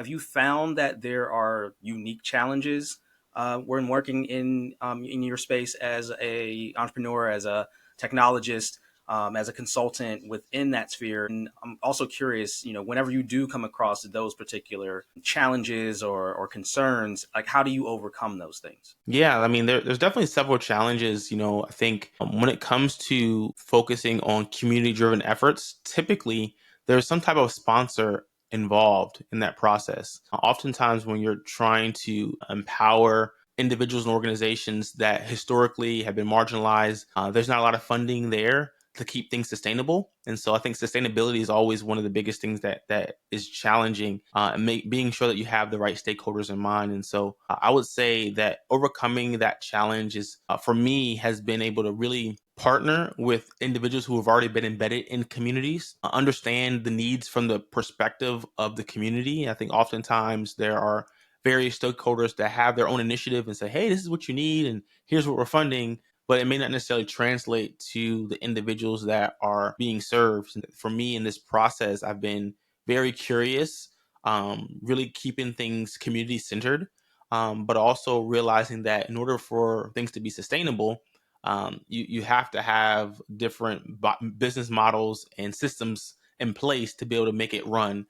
Have you found that there are unique challenges when working in your space as a entrepreneur, as a technologist, as a consultant within that sphere? And I'm also curious, whenever you do come across those particular challenges or concerns, like how do you overcome those things? Yeah, I mean, there's definitely several challenges. I think when it comes to focusing on community-driven efforts, typically there's some type of sponsor involved in that process. Oftentimes, when you're trying to empower individuals and organizations that historically have been marginalized, there's not a lot of funding there to keep things sustainable. And so I think sustainability is always one of the biggest things that is challenging, and being sure that you have the right stakeholders in mind. And so I would say that overcoming that challenge is, for me, has been able to really partner with individuals who have already been embedded in communities, understand the needs from the perspective of the community. I think oftentimes there are various stakeholders that have their own initiative and say, hey, this is what you need, and here's what we're funding, but it may not necessarily translate to the individuals that are being served. For me, in this process, I've been very curious, really keeping things community centered, but also realizing that in order for things to be sustainable, you have to have different business models and systems in place to be able to make it run.